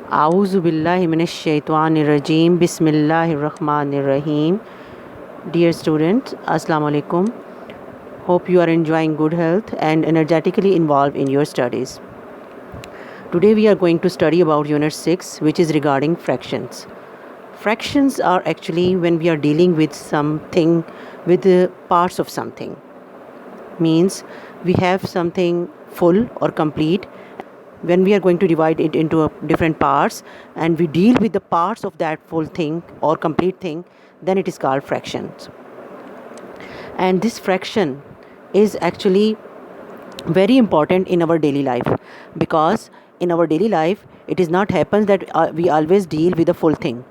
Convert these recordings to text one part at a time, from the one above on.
A'udhu billahi minash shaitanir rajim. Bismillahir rahmanir rahim. Dear students, Assalamu alaikum. Hope you are enjoying good health and energetically involved in your studies. Today we are going to study about Unit 6, which is regarding fractions. Fractions are actually when we are dealing with something, with the parts of something. Means we have something full or complete. When we are going to divide it into different parts and we deal with the parts of that full thing or complete thing, then it is called fractions. And this fraction is actually very important in our daily life, because in our daily life it is not happens that we always deal with the full thing.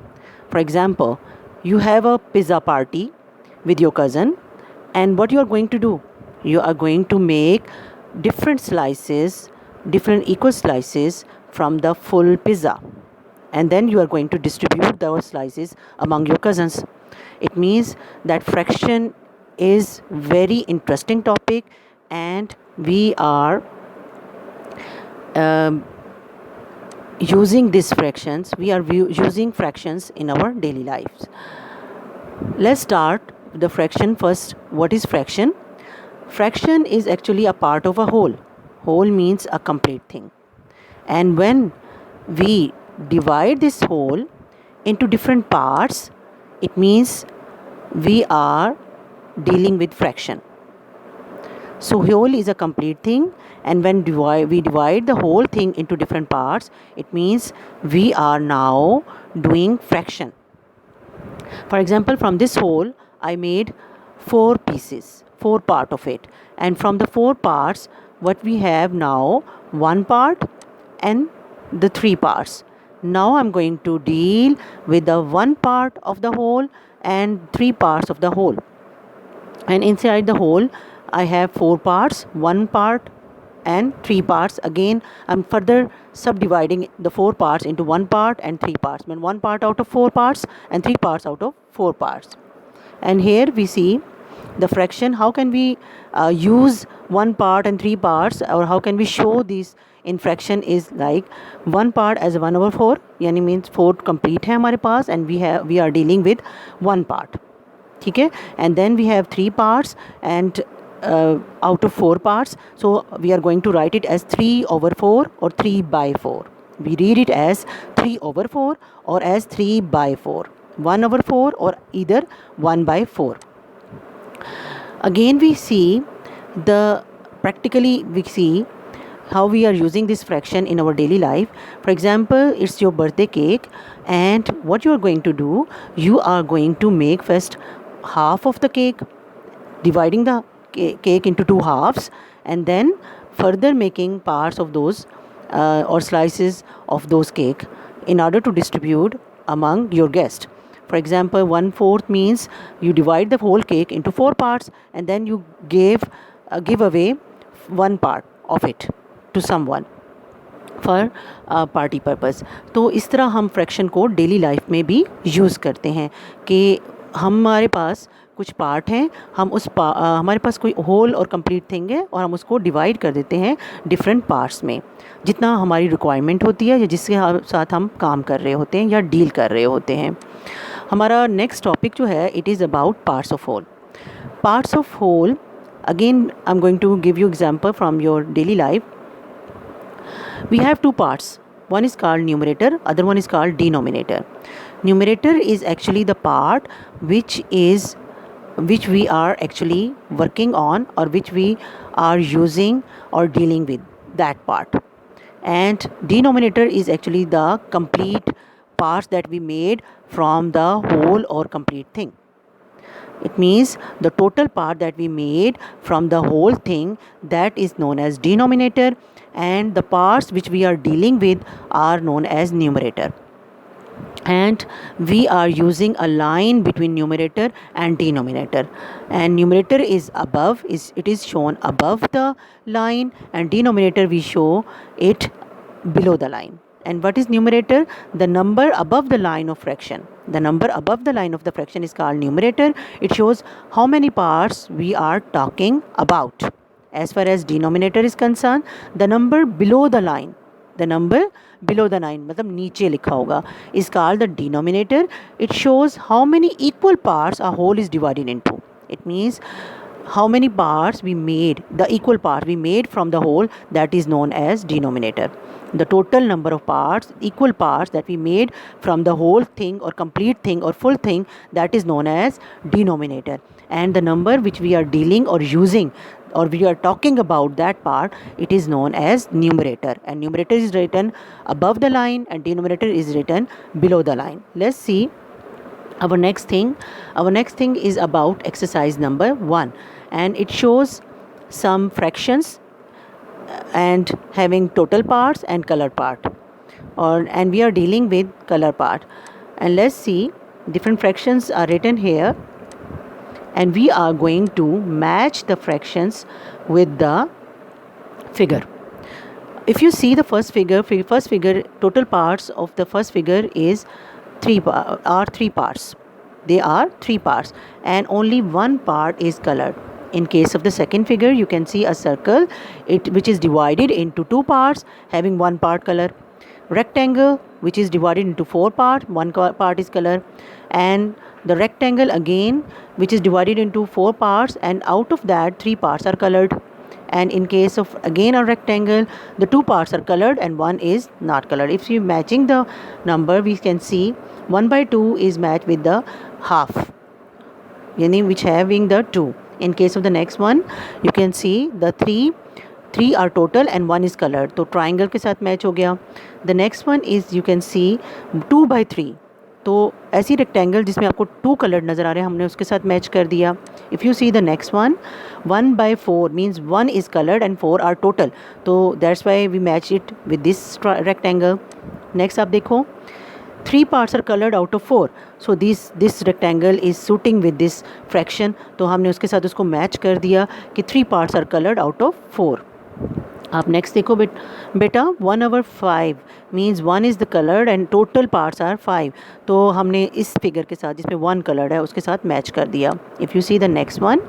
For example, you have a pizza party with your cousin, and what you are going to do, you are going to make different slices, different equal slices from the full pizza, and then you are going to distribute those slices among your cousins. It means that fraction is very interesting topic, and we are using these fractions, using fractions in our daily lives. Let's start the fraction first. What is fraction? Fraction is actually a part of a whole. Whole means a complete thing. And when we divide this whole into different parts, it means we are dealing with fraction. So whole is a complete thing, and when we divide the whole thing into different parts, it means we are now doing fraction. For example, from this whole I made 4 pieces, 4 part of it, and from the 4 parts what we have now, 1 part and the 3 parts. Now I'm going to deal with the 1 part of the whole and 3 parts of the whole. And inside the whole I have 4 parts, 1 part and 3 parts. Again I'm further subdividing the 4 parts into 1 part and 3 parts. I mean 1 part out of 4 parts and 3 parts out of 4 parts. And here we see the fraction. How can we use 1 part and 3 parts, or how can we show this in fraction? Is like 1 part as 1/4, yani means 4 complete hai hamare paas, and we are dealing with 1 part. Okay? And then we have 3 parts and out of 4 parts, so we are going to write it as 3/4 or 3/4. We read it as 3/4 or as 3/4, 1/4 or either 1/4. Again we see practically we see how we are using this fraction in our daily life. For example, it's your birthday cake, and what you are going to do, you are going to make first half of the cake, dividing the cake into 2 halves, and then further making parts of those or slices of those cake in order to distribute among your guests. For example, 1/4 means you divide the whole cake into 4 parts, and then you give away 1 part of it to someone for party purpose. तो इस तरह हम fraction को daily life में भी use करते हैं कि हमारे पास कुछ पार्ट हैं, हम हमारे पास कोई होल और कंप्लीट थिंग है, और हम उसको डिवाइड कर देते हैं डिफरेंट पार्ट्स में, जितना हमारी रिक्वायरमेंट होती है या जिसके साथ हम काम कर रहे होते हैं या डील कर रहे होते हैं. हमारा नेक्स्ट टॉपिक जो है, it is about parts of whole. Parts of whole, again I'm going to give you example from your daily life. We have 2 parts. One is called numerator, other one is called denominator. Numerator is actually the part which we are actually working on, or which we are using or dealing with that part. And denominator is actually the complete parts that we made from the whole or complete thing. It means the total part that we made from the whole thing, that is known as denominator, and the parts which we are dealing with are known as numerator. And we are using a line between numerator and denominator, and numerator is it is shown above the line, and denominator we show it below the line. And what is numerator? The number above the line of fraction. The number above the line of the fraction is called numerator. It shows how many parts we are talking about. As far as denominator is concerned, the number below the line, the number below the 9 मतलब नीचे लिखा होगा is called the denominator. It shows how many equal parts a whole is divided into. It means how many parts we made, the equal part we made from the whole, that is known as denominator. The total number of parts, equal parts that we made from the whole thing or complete thing or full thing, that is known as denominator. And the number which we are dealing or using or we are talking about, that part, it is known as numerator. And numerator is written above the line and denominator is written below the line. Let's see our next thing is about exercise number 1, and it shows some fractions and having total parts and color part, and we are dealing with color part. And let's see, different fractions are written here and we are going to match the fractions with the figure. If you see the first figure, total parts of the first figure is three parts. They are 3 parts and only one part is colored. In case of the second figure, you can see a circle which is divided into 2 parts having 1 part color. Rectangle which is divided into 4 parts, 1 part is color. And the rectangle again which is divided into 4 parts and out of that 3 parts are colored. And in case of again a rectangle, the 2 parts are colored and 1 is not colored. If you matching the number, we can see 1/2 is matched with the half, which having the 2. In case of the next one, you can see the 3 are total and 1 is colored, तो triangle के साथ match हो गया. The next one is you can see 2/3, तो ऐसी rectangle जिसमें आपको 2 colour नज़र आ रहे हैं हमने उसके साथ मैच कर दिया. If you see the next one, 1/4 means 1 is coloured and 4 are total, तो that's why we match it with this rectangle. Next आप देखो, 3 parts are colored out of 4, so this rectangle is suiting with this fraction, तो हमने उसके साथ उसको match कर दिया कि 3 parts are colored out of 4. आप नेक्स्ट देखो बेटा, 1/5 means 1 is the coloured and total parts are 5, तो हमने इस फिगर के साथ जिसमें 1 कलर्ड है उसके साथ मैच कर दिया. If you see the next one,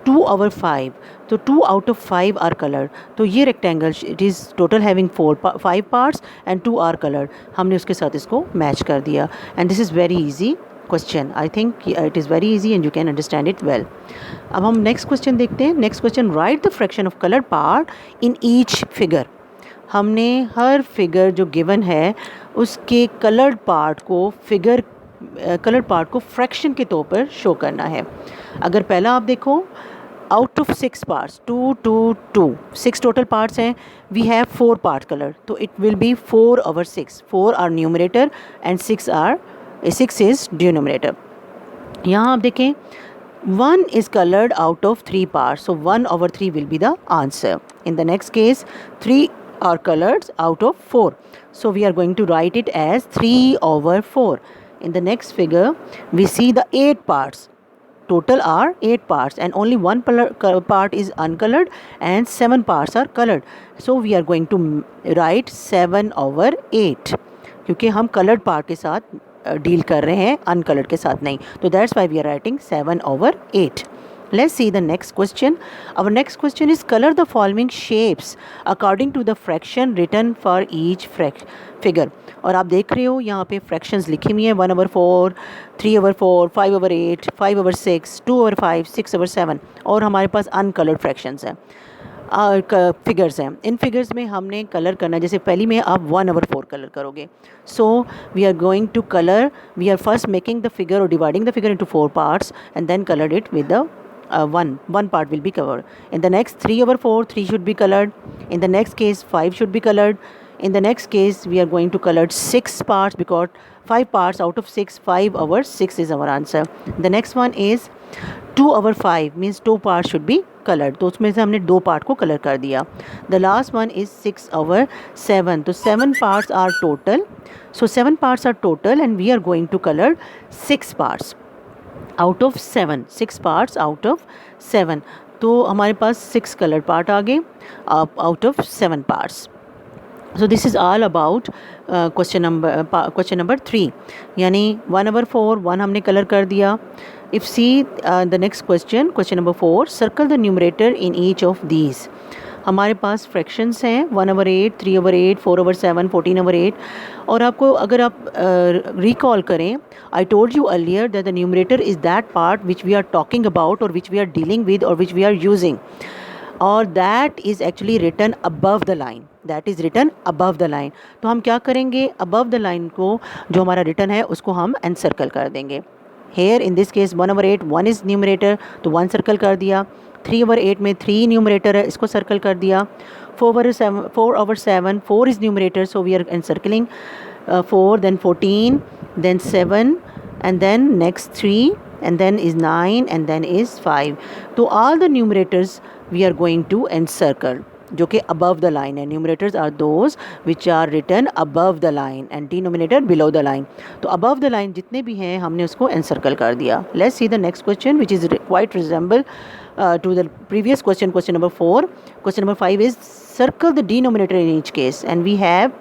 2/5, तो 2 out of 5 आर कलर्ड, तो ये rectangle it is total having 5 parts and 2 are coloured, हमने उसके साथ इसको मैच कर दिया. And this is very easy question. I think it is very easy and you can understand it well. अब हम नेक्स्ट क्वेश्चन देखते हैं. Next question, write the fraction of colour part in each figure. हमने हर figure जो given है उसके coloured part को फ्रैक्शन के तौर पर शो करना है. अगर पहला आप देखो, out of 6 parts, 2 2 2, 6 total parts हैं, वी हैव 4 पार्ट कलर, तो it will be 4/6. 4 are numerator and 6 is denominator. यहाँ आप देखें, 1 is colored out of 3 parts, so 1/3 will be the answer. In the next case, 3 are colored out of 4, so we are going to write it as 3/4. In the next figure, we see the 8 parts. Total are 8 parts and only 1 part is uncolored and 7 parts are colored, so we are going to write 7/8 क्योंकि हम colored part के साथ deal कर रहे हैं, uncoloured के साथ नहीं, तो that's why we are writing 7/8. Let's see the next question. Our next question is, color the following shapes according to the fraction written for each figure. और आप देख रहे हो यहाँ पे fractions लिखी हुई हैं, 1/4, 3/4, 5/8, 5/6, 2/5, 6/7, और हमारे पास uncolored fractions हैं, फिगर्स हैं. इन फिगर्स में हमने कलर करना है. जैसे पहली में आप 1/4 कलर करोगे, so we are going to colour, we are first making the figure और dividing the figure into 4 parts and then coloured it with the one part will be covered. In the next 3/4, 3 should be colored. In the next case, 5 should be colored. In the next case, we are going to color 6 parts because 5 parts out of 6, 5/6 is our answer. The next one is 2/5 means 2 parts should be colored, तो उसमें से हमने 2 part को colour कर दिया. The last one is 6/7, तो 7 parts are total, so 7 parts are total and we are going to color 6 parts out of 7. 6 parts out of 7, तो हमारे पास 6 कलर पार्ट आ गए out of 7 parts. So this is all about question number 3. यानी 1/4, 1 हमने colour कर दिया. If see the next question number 4, circle the numerator in each of these. हमारे पास fractions हैं 1/8, 3/8, 4/7, 14/8। और आपको अगर आप रिकॉल करें, I told you earlier that the numerator is that part which we are talking about और which we are dealing with और which we are using, और that is actually written above the line, that is written above the line. तो हम क्या करेंगे, above the line को जो हमारा रिटन है उसको हम एनसर्कल कर देंगे। Hair in this case 1/8 1 is numerator, तो 1 सर्कल कर दिया। 3/8 में 3 न्यूमरेटर है, इसको सर्कल कर दिया। 4/7 4 is numerator, so we are encircling 4, then 14, then 7, and then next 3, and then is 9, and then is 5. तो all the numerators we are going to encircle, जो कि above the line है. Numerators are those which are written above the line and denominator below the line. तो above the line जितने भी हैं हमने उसको encircle कर दिया. Let's see the next question, which is quite resemble to the previous question, question number 4. Question number 5 is circle the denominator in each case, and we have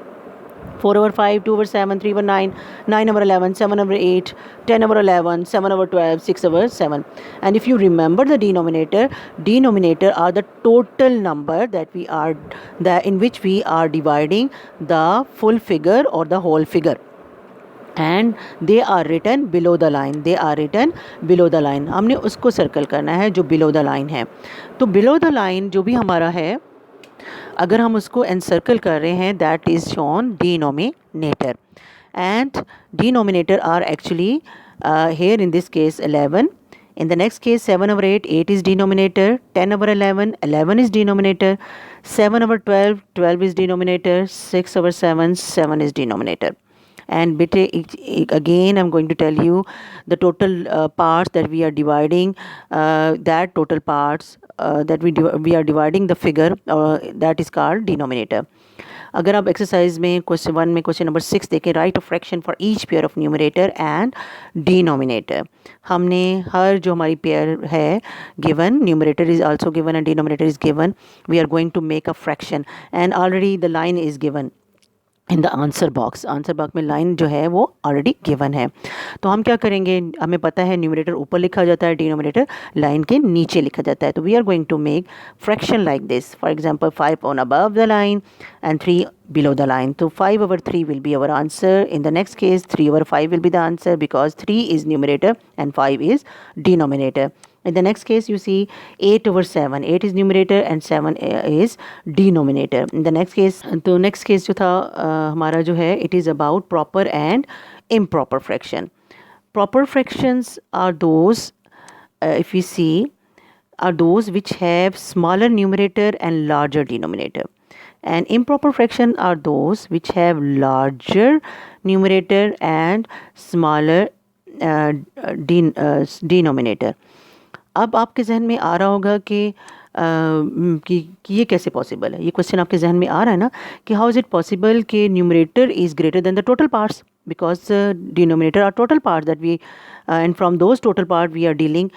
4/5, 2/7, 3/9, 9/11, 7/8, 10/11, 7/12, 6/7. And if you remember the denominator are the total number in which we are dividing the full figure or the whole figure. And they are written below the line, they are written below the line. हमने उसको circle करना है जो below the line है. तो below the line जो भी हमारा है, अगर हम उसको एनसर्कल कर रहे हैं, that is shown denominator, and denominator are actually here in this case 11, in the next case 7/8 8 is denominator, 10/11 11 is denominator, 7/12 12 is denominator, 6/7 7 is denominator. And again I'm going to tell you the total parts that we are dividing, that total parts that we are dividing the figure, that is called denominator. अगर आप exercise में question 1 में question number 6 देखें, write a fraction for each pair of numerator and denominator, हमने हर जो हमारी pair है given, numerator is also given and denominator is given, we are going to make a fraction and already the line is given in the answer box में line जो है वो already given है. तो हम क्या करेंगे, हमें पता है न्यूमरेटर ऊपर लिखा जाता है, डिनोमिनेटर लाइन के नीचे लिखा जाता है. तो we are going to make fraction like this, for example 5 on above the line and 3 below the line. So 5/3 will be our answer. In the next case 3/5 will be the answer because 3 is numerator and 5 is denominator. In the next case you see 8/7, 8 is numerator and 7 is denominator. In the next case, तो next case जो था हमारा जो है, it is about proper and improper fraction. Proper fractions are those, if we see, are those which have smaller numerator and larger denominator. And improper fraction are those which have larger numerator and smaller denominator. अब आपके जहन में आ रहा होगा कि ये कैसे possible है. ये क्वेश्चन आपके जहन में आ रहा है ना कि हाउ इज़ इट पॉसिबल कि numerator is greater then the total parts, because denominator are total parts that we and from those total part we are dealing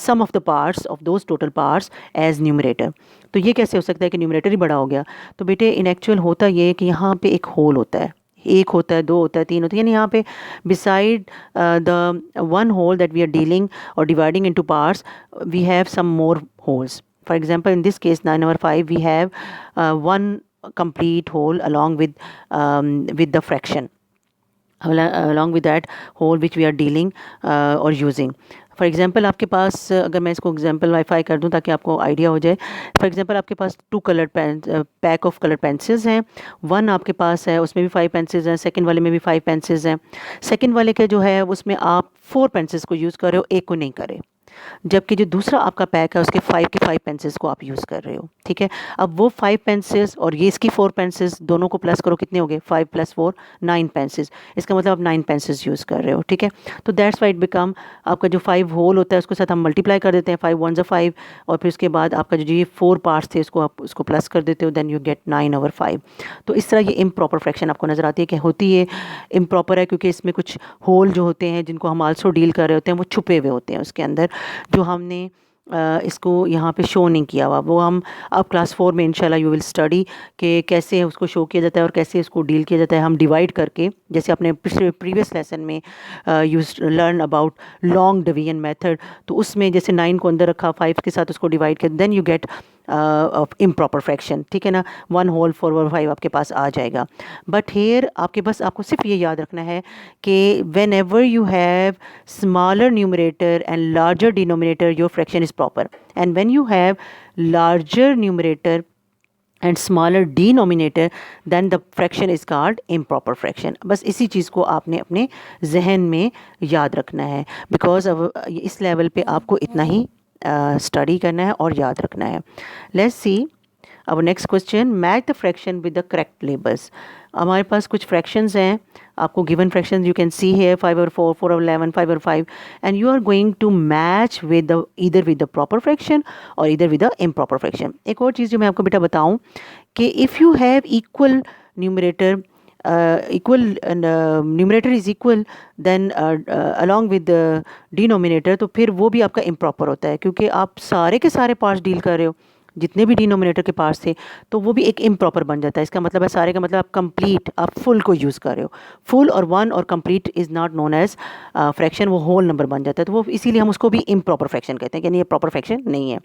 sum of the parts of those total parts as numerator. तो ये कैसे हो सकता है कि numerator ही बड़ा हो गया. तो बेटे इन एक्चुअल होता ये है कि यहाँ पे एक होल होता है, एक होता है, दो होता है, तीन होता है, यानी यहाँ पे beside the one whole that we are dealing और dividing into parts we have some more wholes. For example in this case 9/5 we have one complete whole along with the fraction, along with that whole which we are dealing or using. For example आपके पास, अगर मैं इसको example wifi कर दूं ताकि आपको idea हो जाए, फॉर एग्जाम्पल आपके पास 2 coloured pack of colour pencils हैं, 1 आपके पास है उसमें भी 5 पेंसिल्स हैं, सेकंड वाले में भी 5 पेंसिल्स हैं. सेकंड वाले के जो है उसमें आप 4 पेंसिल्स को यूज़ कर रहे हो, एक को नहीं कर रहे, जबकि जो दूसरा आपका पैक है उसके 5 के 5 पेंसिल्स को आप यूज़ कर रहे हो. ठीक है, अब वो 5 पेंसिल्स और ये इसकी 4 पेंसिल्स दोनों को प्लस करो, कितने हो गए, 5 + 4 9 पेंसिल्स, इसका मतलब आप 9 पेंसिल्स यूज़ कर रहे हो. ठीक है, तो दैट्स वाई इट बिकम, आपका जो 5 होल होता है उसके साथ हम मल्टीप्लाई कर देते हैं, 5 1 ज़ा 5, और फिर उसके बाद आपका जो ये 4 पार्ट्स थे उसको आप उसको प्लस कर देते हो, देन यू गेट 9/5. तो इस तरह ये इम्प्रॉपर फ्रैक्शन आपको नज़र आती है कि होती है इम्प्रॉपर है, क्योंकि इसमें कुछ होल जो होते हैं जिनको हम आल्सो डील कर रहे होते हैं वो छुपे हुए होते हैं उसके अंदर, जो हमने इसको यहाँ पे शो नहीं किया हुआ. वो हम अब क्लास 4 में इंशाल्लाह यू विल स्टडी कि कैसे उसको शो किया जाता है और कैसे इसको डील किया जाता है. हम डिवाइड करके, जैसे अपने प्रीवियस लेसन में you learn about long division method, तो उसमें जैसे 9 को अंदर रखा, 5 के साथ उसको डिवाइड किया, then you get of improper fraction, ठीक है ना, 1/4/5 आपके पास आ जाएगा. बट हेयर आपके बस आपको सिर्फ ये याद रखना है कि when ever you have smaller numerator and larger denominator your fraction is proper, and when you have larger numerator and smaller denominator then the fraction is called improper fraction. बस इसी चीज़ को आपने अपने जहन में याद रखना है, बिकॉज अब इस लेवल पे आपको इतना ही स्टडी करना है और याद रखना है. लेट्स सी अब next question, match the fraction with the correct labels. हमारे पास कुछ फ्रैक्शंस हैं, आपको given fractions you can see है 5/4, 4/11, 5/5, and you are going to match with the either with the proper fraction और either with the improper fraction. एक और चीज़ जो मैं आपको बेटा बताऊं कि if you have equal numerator numerator is equal then along with the denominator, तो फिर वो भी आपका इम्प्रॉपर होता है, क्योंकि आप सारे के सारे पार्ट्स डील कर रहे हो, जितने भी डिनोमिनेटर के पार्ट्स थे, तो वो भी एक इम्प्रॉपर बन जाता है. इसका मतलब है सारे का मतलब आप कंप्लीट, आप फुल को यूज़ कर रहे हो. फुल और वन और complete is not known as fraction, वो होल नंबर बन जाता है, तो वो इसीलिए हम उसको भी इम्प्रॉपर फ्रैक्शन कहते हैं, यानी ये प्रॉपर फ्रैक्शन नहीं है.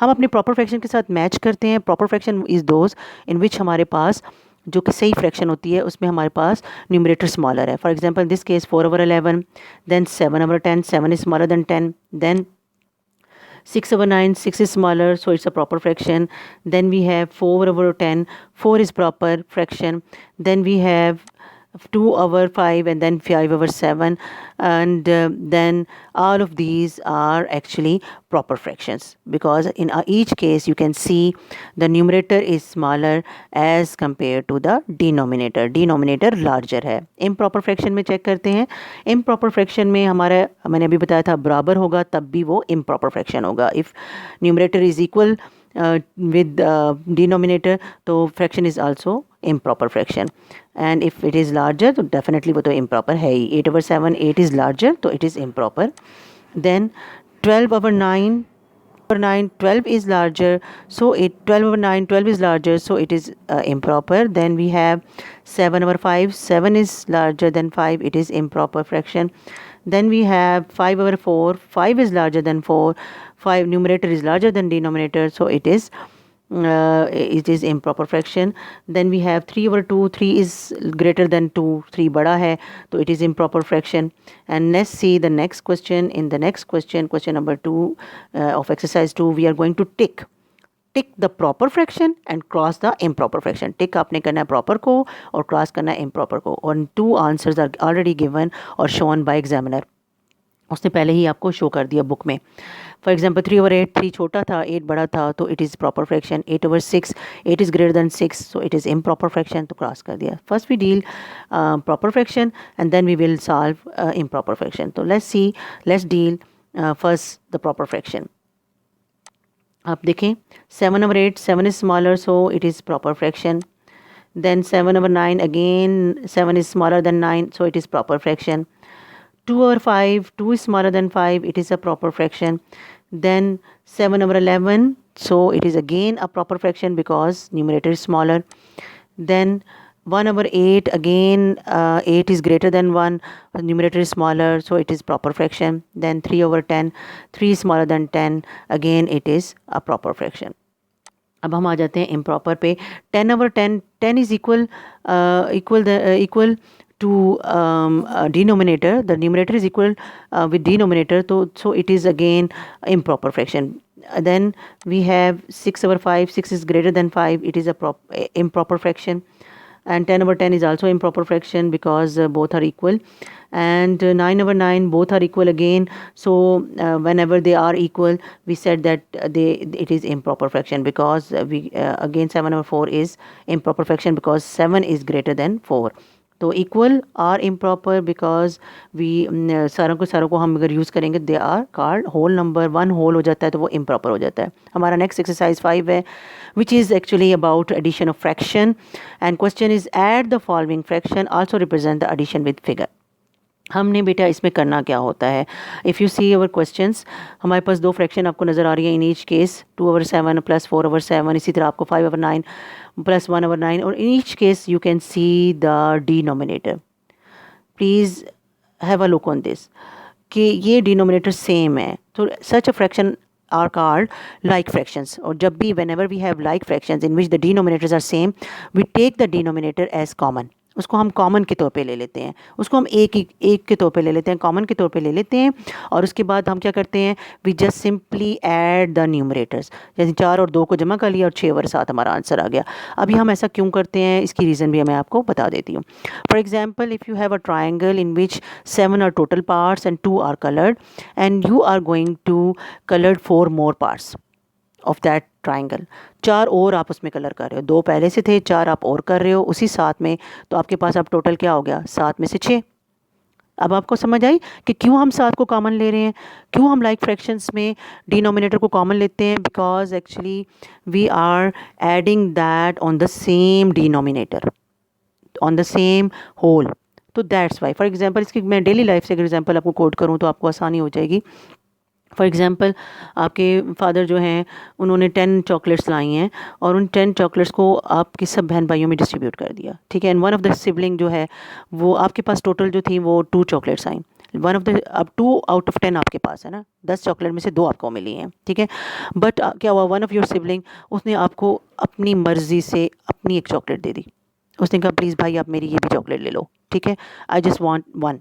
हम अपने प्रॉपर फ्रैक्शन के साथ मैच करते हैं. Proper fraction is those in which हमारे पास जो कि सही फ्रैक्शन होती है उसमें हमारे पास न्यूमरेटर स्मॉलर है. For example this case 4/11, then 7/10, 7 is smaller than 10, then 6/9, 6 is smaller, so it's a proper fraction. Then we have 4/10, 4 is proper fraction. Then we have 2/5 and then 5/7, and then all of these are actually proper fractions, because in each case you can see the numerator is smaller as compared to the denominator. Denominator larger है. improper fraction में check करते हैं. improper fraction में हमारा मैंने अभी बताया था बराबर होगा तब भी वो improper fraction होगा. if numerator is equal with denominator तो fraction is also improper fraction, and if it is larger तो definitely वो तो improper है ही. 8/7, 8 is larger तो it is improper. Then 12/9, 12 is larger, so 12/9, 12 is larger, so it is improper. Then we have 7/5, 7 is larger than 5, it is improper fraction. Then we have 5/4, 5 is larger than 4, 5 numerator is larger than denominator, so it is improper fraction. Then we have 3/2, 3 is greater than 2, 3 बड़ा है, तो it is improper fraction. And let's see the next question. In the next question, question number 2 of exercise 2, we are going to tick the proper fraction and cross the improper fraction. Tick आपने करना है proper को और cross करना है improper को, और 2 answers are already given or shown by examiner. उसने पहले ही आपको शो कर दिया बुक में. फॉर एग्जाम्पल 3/8, 3 छोटा था, 8 बड़ा था, तो it is proper fraction. 8/6, 8 is greater than 6, so it is improper fraction, तो क्रॉस कर दिया. First we deal proper fraction and then we will solve improper fraction. तो let's deal first the proper fraction. आप देखें 7/8, 7 is smaller, so it is proper fraction. Then 7/9, again 7 is smaller than 9, so it is proper fraction. 2/5, 2 is smaller than 5, it is a proper fraction. Then 7/11, so it is again a proper fraction because numerator is smaller. Then 1/8, again 8 is greater than 1, numerator is smaller, so it is proper fraction. Then 3/10, 3 is smaller than 10, again it is a proper fraction. अब हम आ जाते हैं improper पे. 10/10, 10 is equal to denominator. The numerator is equal with denominator, so it is again improper fraction. Then we have 6/5, 6 is greater than 5, it is a improper fraction. And 10/10 is also improper fraction because both are equal. And 9/9, both are equal again, so whenever they are equal we said that it is improper fraction, because again 7/4 is improper fraction because 7 is greater than 4. तो equal are improper because we सारों को हम अगर use करेंगे they are called whole number. 1 whole हो जाता है तो वो इम्प्रॉपर हो जाता है. हमारा नेक्स्ट एक्सरसाइज 5 है which is actually about addition of fraction, and question is add the following fraction also represent the addition with figure. हमने बेटा इसमें करना क्या होता है. If you see our questions, हमारे पास 2 फ्रैक्शन आपको नज़र आ रही है इन ईच केस. 2/7 प्लस 4/7, इसी तरह आपको 5/9 प्लस 1/9, और in each case you can see the denominator. Please have a look on this कि ये डिनोमिनेटर सेम है. तो such a fraction are called like fractions. और जब भी whenever we have like fractions in which the denominators are same, we take the denominator as common. उसको हम common के तौर पे ले लेते हैं, उसको हम एक के तौर पे ले लेते हैं, कॉमन के तौर पे ले लेते हैं। और उसके बाद हम क्या करते हैं, we just simply add the numerators. जैसे 4 और 2 को जमा कर लिया और 6 और 7 हमारा आंसर आ गया। अभी हम ऐसा क्यों करते हैं, इसकी रीज़न भी मैं आपको बता देती हूँ। For example, if you have a triangle in which 7 are total parts and 2 are coloured, and you are going to colour 4 more parts of that triangle. 4 और आप उसमें कलर कर रहे हो, 2 पहले से थे, 4 आप और कर रहे हो उसी 7 में, तो आपके पास अब टोटल क्या हो गया, 7 में से 6। अब आपको समझ आई कि क्यों हम 7 को कॉमन ले रहे हैं, क्यों हम लाइक फ्रैक्शंस में डिनोमिनेटर को कॉमन लेते हैं, because actually we are adding that on the same denominator, on the same whole. तो दैट्स वाई। फॉर एग्जांपल, इसकी मैं डेली लाइफ से अगर एग्जांपल आपको कोट करूँ तो आपको आसानी हो जाएगी। फॉर एग्ज़ाम्पल, आपके फादर जो हैं उन्होंने 10 चॉकलेट्स लाई हैं और उन 10 चॉकलेट्स को आपके सब बहन भाइयों में डिस्ट्रीब्यूट कर दिया, ठीक है। And one of the sibling जो है वो आपके पास टोटल जो थी वो 2 chocolates I. One of the, अब 2 आउट ऑफ 10 आपके पास है ना, 10 चॉकलेट में से 2 आपको मिली हैं, ठीक है। बट क्या हुआ, वन ऑफ योर सिबलिंग उसने आपको अपनी मर्ज़ी से अपनी एक चॉकलेट दे दी। उसने कहा प्लीज़ भाई आप मेरी ये भी चॉकलेट ले लो, ठीक है, आई जस्ट वॉन्ट 1।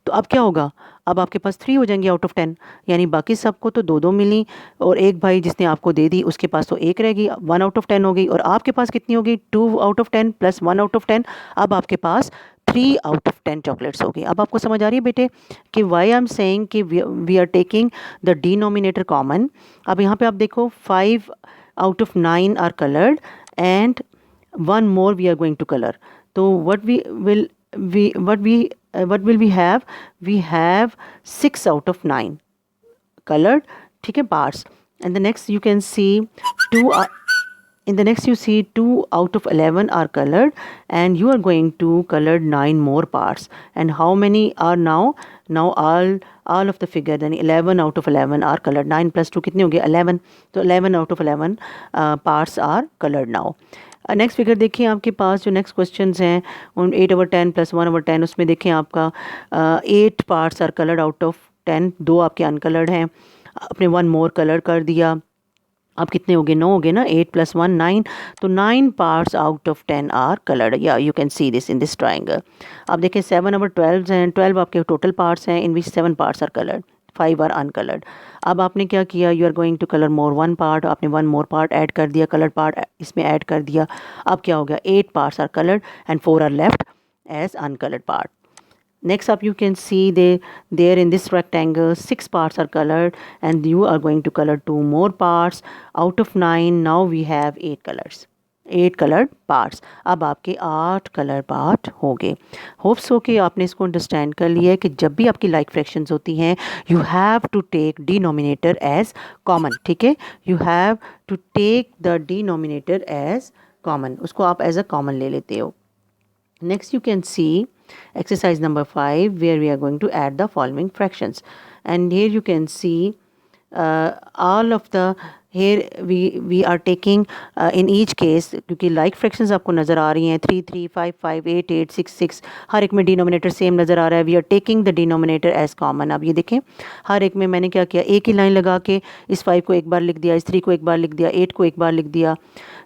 तो अब क्या होगा, अब आपके पास 3 हो जाएंगे आउट ऑफ 10, यानी बाकी सबको तो 2-2 मिली और एक भाई जिसने आपको दे दी उसके पास तो 1 रहेगी, 1 आउट ऑफ 10 हो गई। और आपके पास कितनी होगी, 2 out of 10 plus 1 out of 10, अब आपके पास 3 आउट ऑफ 10 चॉकलेट्स हो गई। अब आपको समझ आ रही है बेटे कि वाई आई एम सेइंग कि we are taking the denominator common. अब यहाँ पे आप देखो 5 out of 9 are coloured and 1 more we are going to colour. तो what will we have, we have 6 out of 9 colored, ठीक है, parts। and the next you can see 2 in the next you see 2 out of 11 are colored and you are going to color 9 more parts। and how many are now all of the figure, then 11 out of 11 are colored। 9 plus 2 कितने हो गए, 11। तो 11 out of 11 parts are colored now। Next figure देखिए, आपके पास जो next questions हैं उन 8/10 plus 1/10, उसमें देखें आपका 8 parts are coloured out of 10, 2 आपके अनकलर्ड हैं, आपने 1 मोर कलर कर दिया। अब कितने हो गए, 9 हो गए ना, 8 + 1 9, तो 9 parts out of 10 are coloured. या you can see this in this triangle. अब देखें 7/12 हैं, 12 आपके टोटल पार्ट्स हैं in which 7 parts are coloured, 5 are uncoloured. अब आपने क्या किया, you are going to colour more 1 part, आपने 1 मोर पार्ट ऐड कर दिया, कलर्ड पार्ट इसमें ऐड कर दिया। अब क्या हो गया, 8 parts are coloured and 4 are left as uncoloured part. Next up you can see there in this rectangle 6 parts are colored and you are going to color 2 more parts out of 9। now we have 8 colors, 8 colored parts। अब आपके 8 colour part हो गए। Hopes हो कि आपने इसको understand कर लिया है कि जब भी आपकी लाइक फ्रैक्शंस होती हैं you have to take denominator as common, ठीक है, you have to take the denominator as common, उसको आप एज अ कॉमन ले लेते हो। Next you can see exercise number 5 where we are going to add the following fractions, and here you can see all of the, here we are taking in each case, क्योंकि like fractions आपको नज़र आ रही हैं 3 3 5 5 8 8 6 6, हर एक में denominator same नज़र आ रहा है। We are taking the denominator as common. अब ये देखें हर एक में मैंने क्या किया, एक ही लाइन लगा के इस 5 को एक बार लिख दिया, इस 3 को एक बार लिख दिया, 8 को एक बार लिख दिया।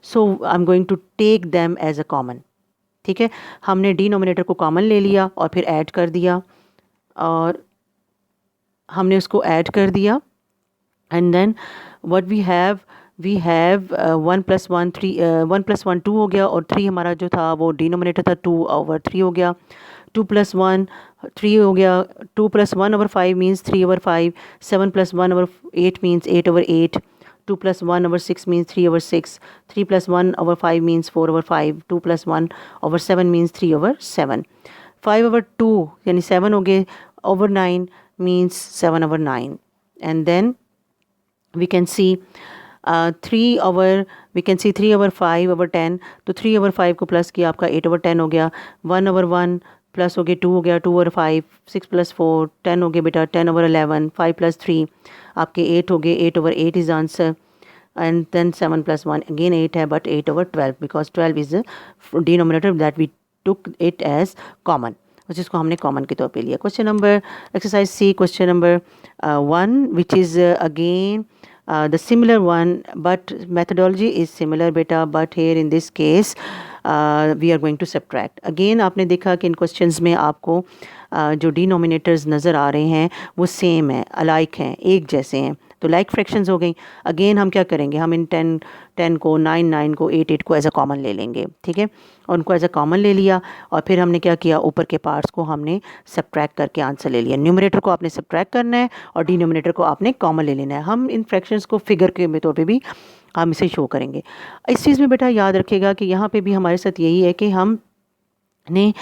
So I am going to take them as a common, ठीक है। हमने डिनोमिनेटर को कॉमन ले लिया और फिर ऐड कर दिया, और हमने उसको ऐड कर दिया and then what we have 1 + 1 3, 1 + 1 2 हो गया, और 3 हमारा जो था वो डिनोमिनेटर था, 2/3 हो गया। 2 + 1 3 हो गया, 2 + 1/5 means 3/5, 7 + 1/8 means 8/8, 2 + 1/6 means 3/6, 3 + 1/5 means 4/5, 2 + 1/7 means 3/7, 5/2 यानी 7 हो गए, over 9 means 7/9, and then we can see 3/5/10, तो 3/5 को प्लस किया, आपका 8/10 हो गया। 1/1 प्लस हो गया, 2 हो गया, 2/5, 6 + 4 10 हो गए बेटा, 10/11, 5 + 3 आपके 8 हो गए, 8/8 is answer. And then 7 + 1 again 8 है, but 8/12 because 12 is the denominator that we took it as common, जिसको हमने कॉमन के तौर पे लिया। Question number exercise C, question number 1 which is again the similar one, but methodology is similar beta, but here in this case we are going to subtract. Again आपने देखा कि इन questions में आपको जो डिनोमिनेटर्स नज़र आ रहे हैं वो सेम है, अलाइक हैं, एक जैसे हैं, तो लाइक फ्रैक्शंस हो गई. अगेन हम क्या करेंगे, हम इन 10 को, 9 को, 8 को एज अ कॉमन ले लेंगे. ठीक है, और उनको एज अ कॉमन ले लिया और फिर हमने क्या किया, ऊपर के पार्ट्स को हमने सब्ट्रैक्ट करके आंसर ले लिया. न्यूमरेटर को आपने सब्ट्रैक्ट करना है और डिनोमिनेटर को आपने कॉमन ले लेना है. हम इन फ्रैक्शंस को फिगर के तौर पे भी हम इसे शो करेंगे. इस चीज़ में बेटा याद रखिएगा कि यहाँ पे भी हमारे साथ यही है कि हम ने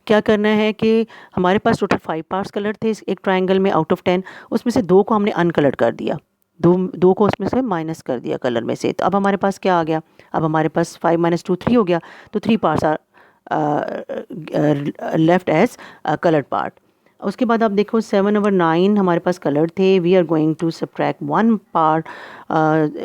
क्या करना है कि हमारे पास टोटल 5 पार्ट्स कलर थे एक ट्रायंगल में आउट ऑफ 10, उसमें से 2 को हमने अनकलर्ड कर दिया, दो को उसमें से माइनस कर दिया कलर में से. तो अब हमारे पास क्या आ गया, अब हमारे पास 5 - 2 3 हो गया. तो 3 parts are left as coloured part. उसके बाद आप देखो 7/9 हमारे पास कलर्ड थे. We are going to subtract 1 part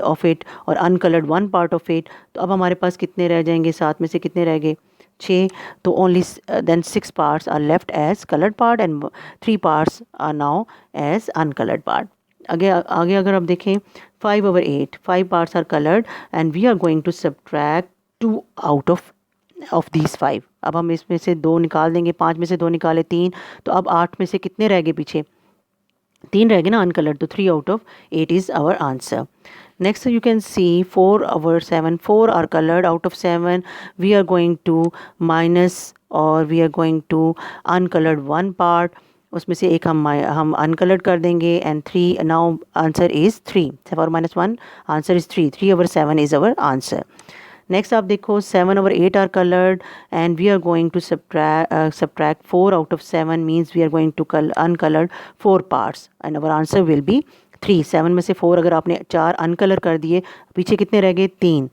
of it और अनकलर्ड 1 पार्ट ऑफ इट. तो अब हमारे पास कितने रह जाएंगे, 7 में से कितने रह गए, 6. तो only then 6 parts are left as coloured part and 3 parts are now as uncoloured part. आगे अगर आप देखें 5/8 5 parts are coloured and we are going to subtract 2 out of these 5. अब हम इसमें से 2 निकाल देंगे, 5 में से 2 निकाले 3, तो अब 8 में से कितने रह गए, पीछे 3 रह गए ना अनकलर्ड. तो 3 out of 8 is our answer. Next you can see 4/7 4 are colored out of 7. We are going to minus or we are going to uncolored 1 part. उसमें से एक हम अनकलर्ड कर देंगे and 3. Now answer is 3. 4 - 1 answer is 3. 3/7 is our answer. Next आप देखो 7/8 are coloured and we are going to subtract 4 out of 7 means we are going to uncoloured 4 parts and our answer will be 3. 7 में से 4 अगर आपने 4 अनकलर कर दिए, पीछे कितने रह गए, 3.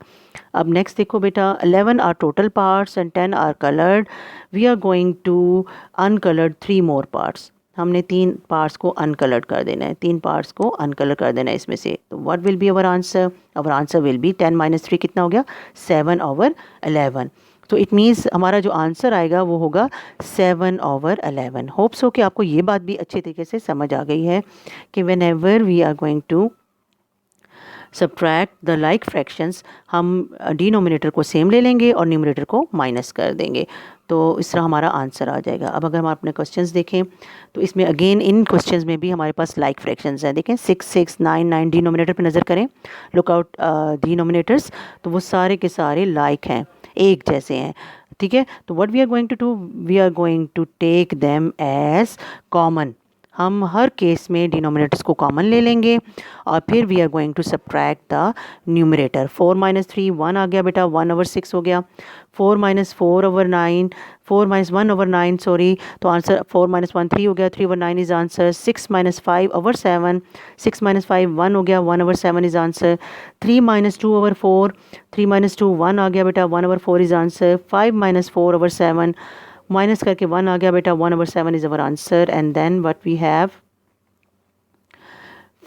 अब नेक्स्ट देखो बेटा 11 are total parts and 10 are coloured. We are going to uncoloured 3 more parts. हमने 3 पार्ट्स को अनकलर्ड कर देना है, 3 पार्ट्स को अनकलर कर देना है इसमें से. तो what will be our answer, our answer will B 10 - 3 कितना हो गया, 7/11. तो इट मीन्स हमारा जो आंसर आएगा वो होगा 7/11. होप्स हो कि आपको ये बात भी अच्छे तरीके से समझ आ गई है कि whenever we are going to subtract the like fractions, हम डिनोमिनेटर को सेम ले लेंगे और न्यूमरेटर को माइनस कर देंगे. तो इस तरह हमारा आंसर आ जाएगा. अब अगर हम अपने क्वेश्चंस देखें तो इसमें अगेन इन क्वेश्चंस में भी हमारे पास लाइक फ्रैक्शंस हैं. देखें 6 6 9 9 डिनोमिनेटर पे नज़र करें, लुक आउट डिनोमिनेटर्स, तो वो सारे के सारे लाइक हैं, एक जैसे हैं. ठीक है, तो what we are going to do, we are going to take them as common. हम हर केस में डिनोमिनेटर्स को कॉमन ले लेंगे और फिर we are going to subtract the numerator. 4 - 3 1 आ गया बेटा, 1/6 हो गया. 4 - 4/9 4 - 1/9 सॉरी, तो आंसर 4 - 1 3 हो गया, 3/9 इज़ आंसर. 6 - 5/7 6 - 5 1 हो गया, 1/7 इज़ आंसर. 3 - 2/4 3 - 2 1 आ गया बेटा, 1/4 इज़ आंसर. 5 - 4/7 माइनस करके 1 आ गया बेटा, 1/7 is our answer. And then what we have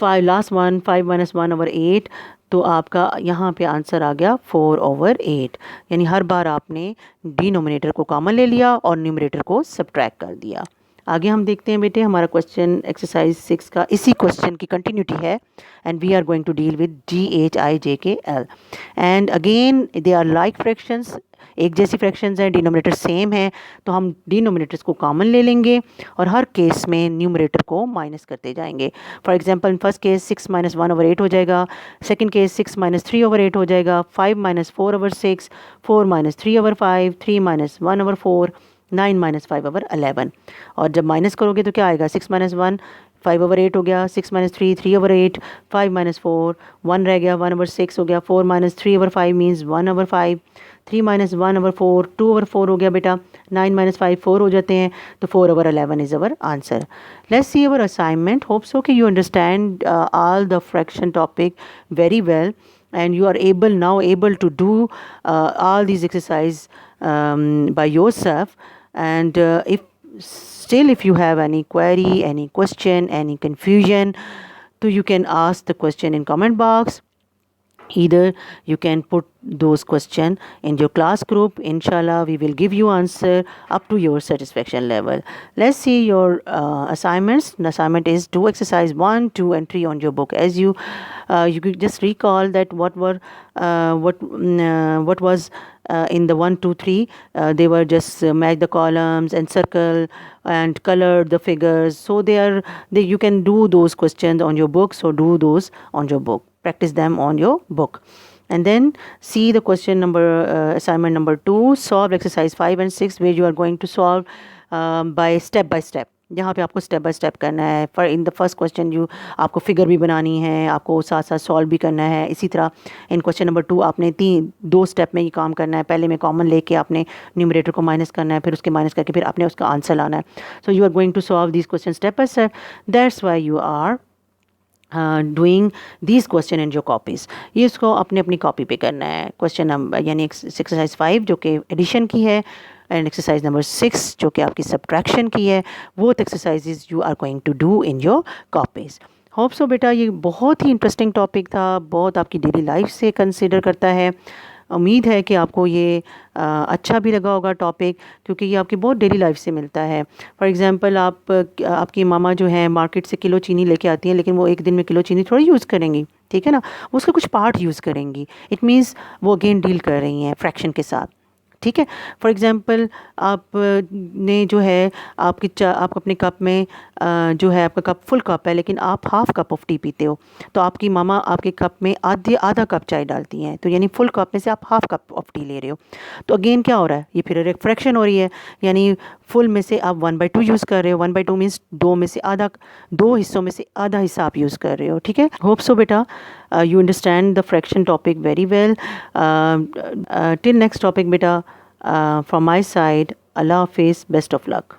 5 last one 5 - 1/8. तो आपका यहाँ पे आंसर आ गया 4/8. यानी हर बार आपने डिनोमिनेटर को कॉमन ले लिया और न्यूमरेटर को सब्ट्रैक्ट कर दिया. आगे हम देखते हैं बेटे, हमारा क्वेश्चन एक्सरसाइज 6 का इसी क्वेश्चन की कंटिन्यूटी है and we are going to deal with GHIJKL. And again they are like fractions, एक जैसी फ्रैक्शंस हैं, डिनोमिनेटर सेम है, तो हम डिनोमिनेटर्स को कॉमन ले लेंगे और हर केस में न्यूमरेटर को माइनस करते जाएंगे. For example in first case 6 - 1/8 हो जाएगा, सेकंड केस 6 - 3/8 हो जाएगा, 5 - 4/6 4 - 3/5 3 - 1/4 9 - 5/11. और जब माइनस करोगे तो क्या आएगा, 6 - 1 5/8 हो गया, 6 - 3 3/8 5 - 4 1 रह गया, 1/6 हो गया, 4 - 3/5 मीन्स 1/5 3 - 1/4 2/4 हो गया बेटा, 9 - 5 4 हो जाते हैं, तो 4/11 is our answer. Let's see our assignment. Hope so कि you understand all the fraction topic very well and you are able to do all these exercise by yourself. And if you have any query, any question, any confusion, so you can ask the question in comment box. Either you can put those question in your class group. Inshallah, we will give you answer up to your satisfaction level. Let's see your assignments. The assignment is do exercise 1, 2 and 3 on your book. As you could just recall that what was in the 1, 2, 3. They were just match the columns and circle and color the figures. So you can do those questions on your book. So do those on your book, practice them on your book. And then see the question number assignment number 2, solve exercise 5 and 6, where you are going to solve by step. यहाँ पे आपको step by step करना है. For in the first question आपको figure भी बनानी है, आपको साथ साथ सॉल्व भी करना है. इसी तरह इन क्वेश्चन नंबर 2 आपने 2 स्टेप में ये काम करना है. पहले में कॉमन लेके आपने न्यूमरेटर को माइनस करना है, फिर उसके माइनस करके फिर आपने उसका आंसर लाना है. So you are going to solve this question step by step. That's why you are doing this question in your copies. ये इसको अपने अपनी कॉपी पे करना है. क्वेश्चन नंबर यानी एक्सरसाइज 5 जो कि एडिशन की है, एंड एक्सरसाइज नंबर 6 जो कि आपकी सब्ट्रैक्शन की है. वो exercises you are going to do in your copies. Hope so बेटा, ये बहुत ही इंटरेस्टिंग टॉपिक था, बहुत आपकी डेली लाइफ से कंसिडर करता है. उम्मीद है कि आपको ये अच्छा भी लगा होगा टॉपिक, क्योंकि ये आपकी बहुत डेली लाइफ से मिलता है. फॉर एग्जांपल आपकी मामा जो है मार्केट से किलो चीनी लेके आती हैं, लेकिन वो एक दिन में किलो चीनी थोड़ी यूज़ करेंगी, ठीक है ना. उसका कुछ पार्ट यूज़ करेंगी. इट मीन्स वो अगेन डील कर रही हैं फ्रैक्शन के साथ, ठीक है. फॉर एग्जांपल आपने जो है आप अपने कप में जो है आपका कप फुल कप है, लेकिन आप हाफ़ कप ऑफ टी पीते हो, तो आपकी मामा आपके कप में आधा कप चाय डालती हैं. तो यानी फुल कप में से आप हाफ़ कप ऑफ टी ले रहे हो. तो अगेन क्या हो रहा है, ये फिर एक फ्रैक्शन हो रही है. यानी फुल में से आप 1/2 यूज़ कर रहे हो. 1/2 मीन्स 2 हिस्सों में से आधा हिस्सा आप यूज़ कर रहे हो, ठीक है. होप सो बेटा you understand the fraction topic very well. Till next topic beta, from my side, Allah Hafiz, best of luck.